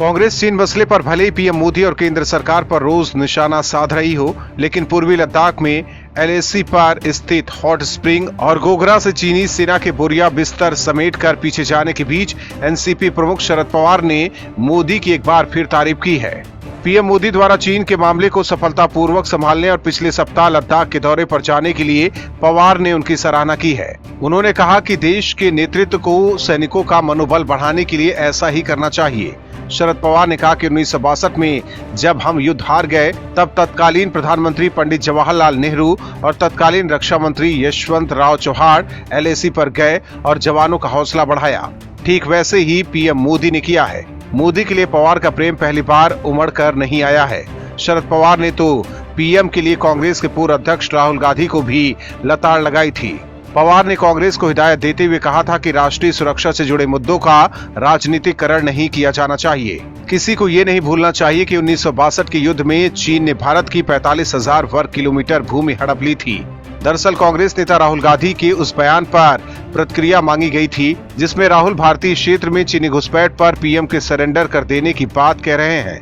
कांग्रेस चीन मसले पर भले ही पीएम मोदी और केंद्र सरकार पर रोज निशाना साध रही हो, लेकिन पूर्वी लद्दाख में एलएसी पर स्थित हॉट स्प्रिंग और गोगरा से चीनी सेना के बोरिया बिस्तर समेटकर पीछे जाने के बीच एनसीपी प्रमुख शरद पवार ने मोदी की एक बार फिर तारीफ की है। पीएम मोदी द्वारा चीन के मामले को सफलतापूर्वक संभालने और पिछले सप्ताह लद्दाख के दौरे पर जाने के लिए पवार ने उनकी सराहना की है। उन्होंने कहा कि देश के नेतृत्व को सैनिकों का मनोबल बढ़ाने के लिए ऐसा ही करना चाहिए। शरद पवार ने कहा कि 1962 में जब हम युद्ध हार गए तब तत्कालीन प्रधानमंत्री पंडित जवाहरलाल नेहरू और तत्कालीन रक्षा मंत्री यशवंत राव चौहान एलएसी पर गए और जवानों का हौसला बढ़ाया। ठीक वैसे ही पीएम मोदी ने किया है। मोदी के लिए पवार का प्रेम पहली बार उमड़ कर नहीं आया है। शरद पवार ने तो पीएम के लिए कांग्रेस के पूर्व अध्यक्ष राहुल गांधी को भी लताड़ लगाई थी। पवार ने कांग्रेस को हिदायत देते हुए कहा था कि राष्ट्रीय सुरक्षा से जुड़े मुद्दों का राजनीतिकरण नहीं किया जाना चाहिए। किसी को ये नहीं भूलना चाहिए कि 1962 के युद्ध में चीन ने भारत की 45,000 वर्ग किलोमीटर भूमि हड़प ली थी। दरअसल कांग्रेस नेता राहुल गांधी के उस बयान पर प्रतिक्रिया मांगी गई थी, जिसमें राहुल भारतीय क्षेत्र में चीनी घुसपैठ पर पीएम के सरेंडर कर देने की बात कह रहे हैं।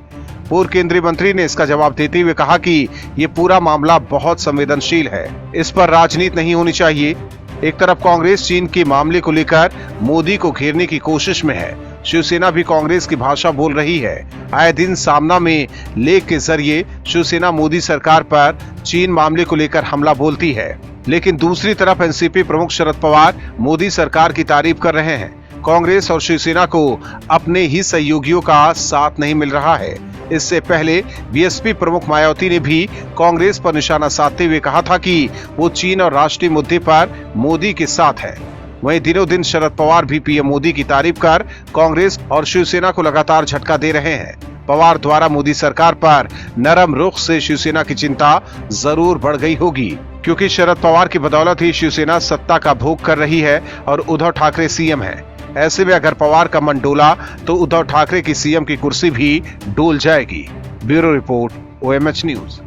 पूर्व केंद्रीय मंत्री ने इसका जवाब देते हुए कहा कि ये पूरा मामला बहुत संवेदनशील है, इस पर राजनीति नहीं होनी चाहिए। एक तरफ कांग्रेस चीन के मामले को लेकर मोदी को घेरने की कोशिश में है, शिवसेना भी कांग्रेस की भाषा बोल रही है। आए दिन सामना में लेख के जरिए शिवसेना मोदी सरकार पर चीन मामले को लेकर हमला बोलती है, लेकिन दूसरी तरफ एनसीपी प्रमुख शरद पवार मोदी सरकार की तारीफ कर रहे हैं। कांग्रेस और शिवसेना को अपने ही सहयोगियों का साथ नहीं मिल रहा है। इससे पहले बीएसपी प्रमुख मायावती ने भी कांग्रेस पर निशाना साधते हुए कहा था कि वो चीन और राष्ट्रीय मुद्दे पर मोदी के साथ है। वहीं दिनों दिन शरद पवार भी पीएम मोदी की तारीफ कर कांग्रेस और शिवसेना को लगातार झटका दे रहे हैं। पवार द्वारा मोदी सरकार पर नरम रुख से शिवसेना की चिंता जरूर बढ़ गई होगी, क्योंकि शरद पवार की बदौलत ही शिवसेना सत्ता का भोग कर रही है और उद्धव ठाकरे सीएम है। ऐसे में अगर पवार का मन डोला तो उद्धव ठाकरे की सीएम की कुर्सी भी डोल जाएगी। Bureau report, OMH news.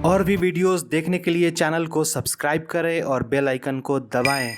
और भी वीडियोस देखने के लिए चैनल को सब्सक्राइब करें और बेल आइकन को दबाएं।